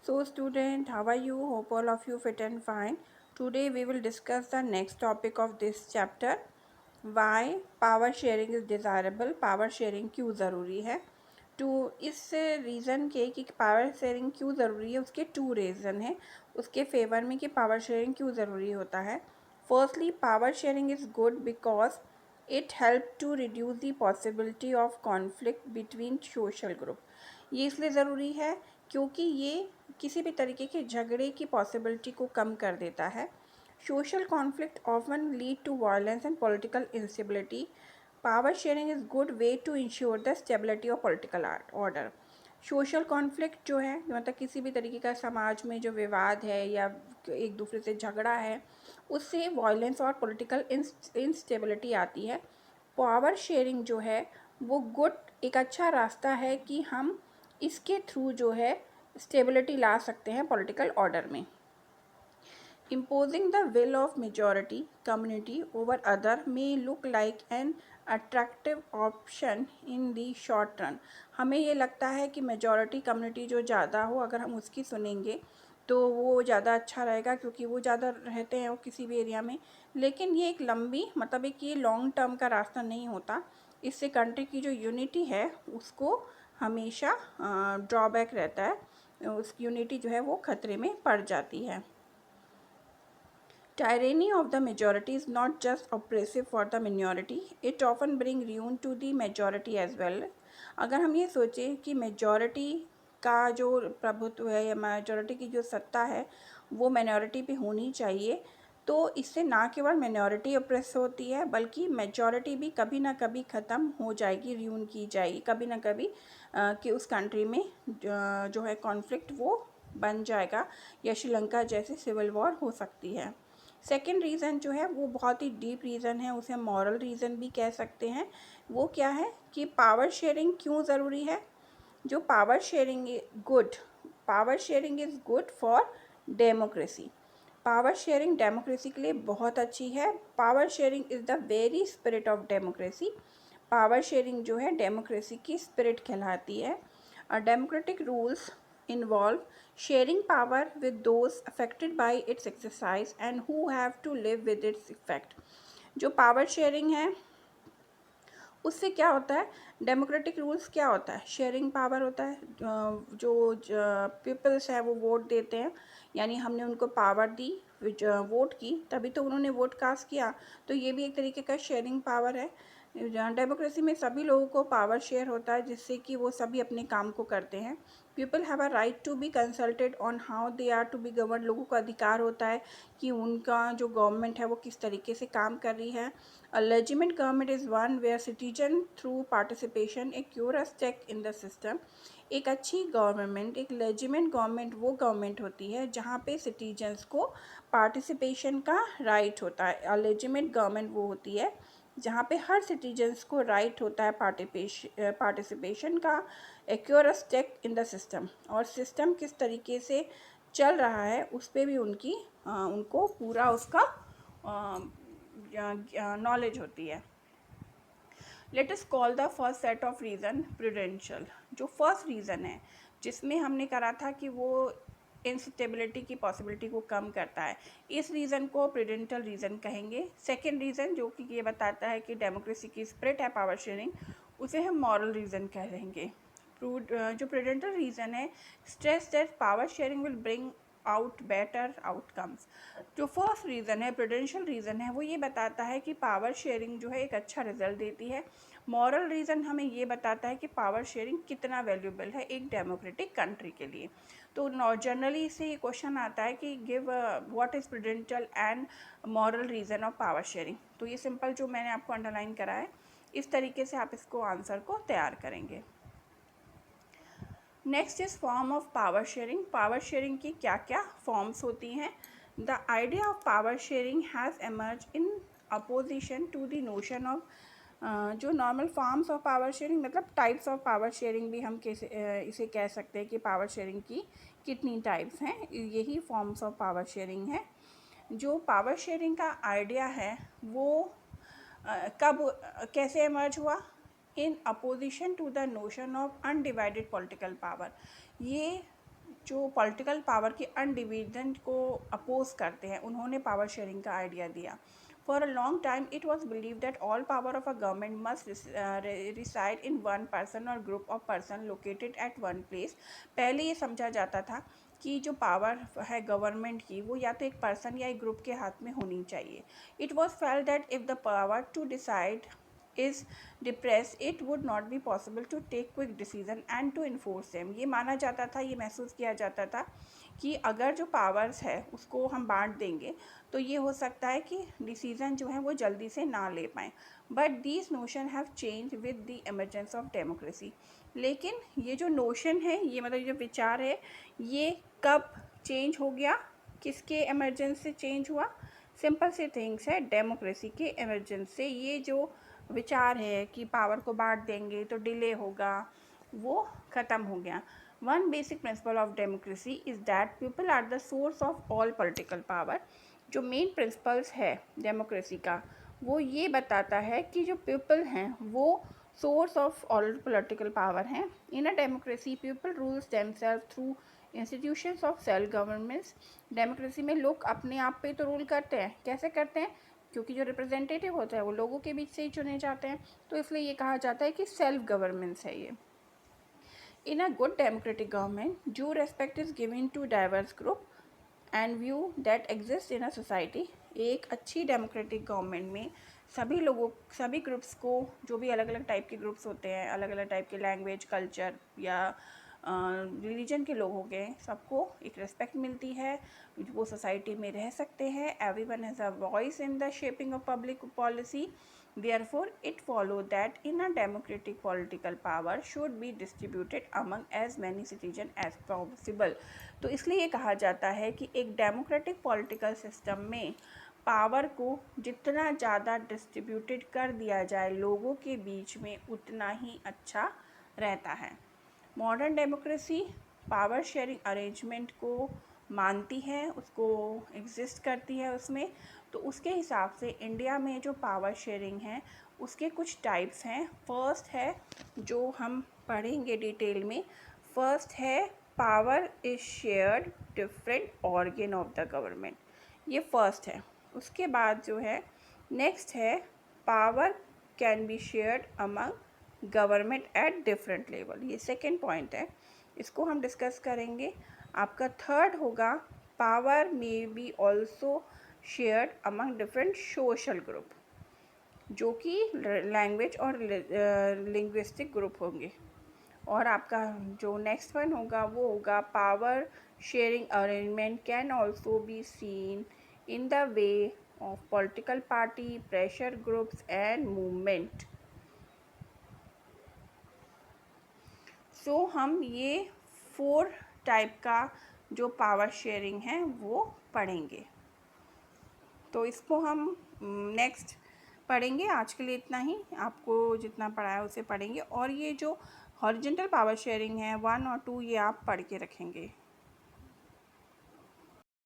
So student, how are you? Hope all of you fit and fine. Today we will discuss the next topic of this chapter. Why power sharing is desirable. Power sharing क्यों ज़रूरी है. तो इस reason के कि power sharing क्यों ज़रूरी है उसके टू रीज़न है उसके फेवर में कि पावर शेयरिंग क्यों ज़रूरी होता है. Firstly power sharing is good because it help to reduce the possibility of conflict between social group. ये इसलिए ज़रूरी है क्योंकि ये किसी भी तरीके के झगड़े की पॉसिबिलिटी को कम कर देता है. Social conflict often lead to violence and political instability. Power sharing is good way to ensure the stability of political order. Social conflict जो है मतलब किसी भी तरीके का समाज में जो विवाद है या एक दूसरे से झगड़ा है उससे वायलेंस और पॉलिटिकल इंस्टेबिलिटी आती है. पावर शेयरिंग जो है वो गुड एक अच्छा रास्ता है कि हम इसके थ्रू जो है स्टेबिलिटी ला सकते हैं पॉलिटिकल ऑर्डर में. Imposing the will of majority community over other may look like an attractive option in the short run. हमें ये लगता है कि मेजॉरिटी कम्युनिटी जो ज़्यादा हो अगर हम उसकी सुनेंगे तो वो ज़्यादा अच्छा रहेगा क्योंकि वो ज़्यादा रहते हैं वो किसी भी एरिया में. लेकिन ये एक लंबी मतलब एक ये लॉन्ग टर्म का रास्ता नहीं होता. इससे कंट्री की जो यूनिटी है उसको हमेशा ड्रॉबैक रहता है. उस यूनिटी जो है वो खतरे में पड़ जाती है. Tyranny of the majority is not just oppressive for the minority, it often brings ruin to the majority as well. अगर हम ये सोचें कि मेजॉरिटी का जो प्रभुत्व है या मेजॉरिटी की जो सत्ता है वो माइनॉरिटी पे होनी चाहिए तो इससे ना केवल माइनॉरिटी ऑप्रेस होती है बल्कि मेजॉरिटी भी कभी ना कभी ख़त्म हो जाएगी, रियून की जाएगी कभी ना कभी कि उस कंट्री में जो है कॉन्फ्लिक्ट वो बन जाएगा या श्रीलंका जैसे सिविल वॉर हो सकती है. सेकेंड रीज़न जो है वो बहुत ही डीप रीज़न है, उसे मॉरल रीज़न भी कह सकते हैं. वो क्या है कि पावर शेयरिंग क्यों ज़रूरी है. जो power sharing is good for democracy. Power sharing democracy के लिए बहुत अच्छी है. Power sharing is the very spirit of democracy. Power sharing जो है डेमोक्रेसी की स्पिरिट कहलाती है. Democratic rules involve sharing power with those affected by its exercise and who have to live with its effect. जो power sharing है उससे क्या होता है डेमोक्रेटिक रूल्स क्या होता है शेयरिंग पावर होता है. जो पीपल्स है वो वोट देते हैं यानी हमने उनको पावर दी वोट की तभी तो उन्होंने वोट कास्ट किया. तो ये भी एक तरीके का शेयरिंग पावर है. डेमोक्रेसी में सभी लोगों को पावर शेयर होता है जिससे कि वो सभी अपने काम को करते हैं. People have a right to be consulted on how they are to be govern. लोगों का अधिकार होता है कि उनका जो गवर्नमेंट है वो किस तरीके से काम कर रही है. A legitimate government is one where citizen through participation acquire a stake in the system. एक अच्छी गवर्नमेंट एक लेजिमेंट गवर्नमेंट वो गवर्नमेंट होती है जहाँ पे सिटीजन्स को पार्टिसिपेशन का राइट होता है. अ लेजिमेंट गवर्नमेंट वो होती है जहाँ पे हर सिटीजन्स को राइट होता है पार्टिसिपेशन का. Acquire stake in the system और सिस्टम किस तरीके से चल रहा है उस पर भी उनको पूरा उसका नॉलेज होती है. Let us call the first set of reason prudential. जो फर्स्ट रीज़न है जिसमें हमने करा था कि वो इंस्टेबिलिटी की पॉसिबिलिटी को कम करता है इस रीज़न को प्रूडेंशियल रीज़न कहेंगे. सेकेंड रीज़न जो कि ये बताता है कि डेमोक्रेसी की स्पिरिट है पावर शेयरिंग उसे हम मॉरल रीज़न कहेंगे. जो प्रूडेंशियल रीज़न है stress that power sharing will bring out better outcomes. जो फर्स्ट रीज़न है प्रूडेंशियल रीज़न है वो ये बताता है कि पावर शेयरिंग जो है एक अच्छा रिजल्ट देती है. मॉरल रीज़न हमें ये बताता है कि पावर शेयरिंग कितना वैल्यूबल है एक डेमोक्रेटिक कंट्री के लिए. तो जनरली इससे ये क्वेश्चन आता है कि give what is prudential and moral reason of power sharing. तो ये सिंपल जो मैंने आपको अंडरलाइन करा है इस तरीके से आप इसको आंसर को तैयार करेंगे. Next is form of power sharing. Power sharing की क्या क्या फॉर्म्स होती हैं. The idea of power sharing has emerge in opposition to the notion of जो normal forms of power sharing मतलब टाइप्स ऑफ पावर शेयरिंग भी हम कैसे इसे कह सकते हैं कि पावर शेयरिंग की कितनी टाइप्स हैं. यही फॉर्म्स ऑफ पावर शेयरिंग है. जो पावर शेयरिंग का आइडिया है वो कब कैसे एमर्ज हुआ in opposition to the notion of undivided political power. ये जो पॉलिटिकल पावर के अनडिविजन को अपोज करते हैं, उन्होंने पावर शेयरिंग का आइडिया दिया। For a long time, it was believed that all power of a government must reside in one person or group of person located at one place. पहले ये समझा जाता था कि जो पावर है गवर्नमेंट की, वो या तो एक पर्सन या एक ग्रुप के हाथ में होनी चाहिए। It was felt that if the power to decide is depressed, it would not be possible to take quick decision and to enforce them. ये माना जाता था, ये महसूस किया जाता था कि अगर जो पावर्स है उसको हम बांट देंगे तो ये हो सकता है कि डिसीज़न जो है वो जल्दी से ना ले पाएँ। But these notion have change with the emergence of democracy. लेकिन ये जो नोशन है, ये मतलब जो विचार है, ये कब चेंज हो गया, किसके एमरजेंस से चेंज हुआ? सिंपल से थिंग्स है, डेमोक्रेसी के एमरजेंस से ये जो विचार है कि पावर को बांट देंगे तो डिले होगा, वो ख़त्म हो गया। One basic principle of democracy is that people are the source of all political power. जो मेन प्रिंसिपल्स है डेमोक्रेसी का, वो ये बताता है कि जो पीपल हैं वो source of all political power हैं। In a democracy people rules themselves through institutions of self governments. Democracy में लोग अपने आप पे तो रूल करते हैं। कैसे करते हैं? क्योंकि जो रिप्रेजेंटेटिव होता है वो लोगों के बीच से ही चुने जाते हैं, तो इसलिए ये कहा जाता है कि सेल्फ गवर्नमेंट्स है ये। In a good democratic government, due respect is given to diverse group and view that exist in a society. एक अच्छी डेमोक्रेटिक गवर्नमेंट में सभी लोगों, सभी ग्रुप्स को, जो भी अलग अलग टाइप के ग्रुप्स होते हैं, अलग अलग टाइप के लैंग्वेज, कल्चर या रिलीजन के लोग हो गए, सबको एक रिस्पेक्ट मिलती है, वो सोसाइटी में रह सकते हैं। Everyone has a voice in the shaping of public policy. Therefore, it follows that in a democratic political power should be distributed among as many citizens as possible. तो इसलिए ये कहा जाता है कि एक डेमोक्रेटिक पॉलिटिकल सिस्टम में power को जितना ज़्यादा डिस्ट्रीब्यूटेड कर दिया जाए लोगों के बीच में, उतना ही अच्छा रहता है। Modern democracy power sharing arrangement को मानती है, उसको एग्जिस्ट करती है उसमें। तो उसके हिसाब से इंडिया में जो पावर शेयरिंग है उसके कुछ टाइप्स हैं। फर्स्ट है, जो हम पढ़ेंगे डिटेल में, फर्स्ट है power is shared different organ of the government, ये फर्स्ट है। उसके बाद जो है नेक्स्ट है power can be shared among government at different level, ये सेकेंड पॉइंट है, इसको हम डिस्कस करेंगे। आपका थर्ड होगा power may be also shared among different social group, जो कि लैंग्वेज और लिंग्विस्टिक ग्रुप होंगे। और आपका जो नेक्स्ट वन होगा वो होगा power sharing arrangement can also be seen in the way of political party, pressure groups and movement. So हम ये 4 टाइप का जो पावर शेयरिंग है वो पढ़ेंगे। तो इसको हम नेक्स्ट पढ़ेंगे। आज के लिए इतना ही, आपको जितना पढ़ाया उसे पढ़ेंगे। और ये जो हॉरिजॉन्टल पावर शेयरिंग है 1 और 2, ये आप पढ़ के रखेंगे।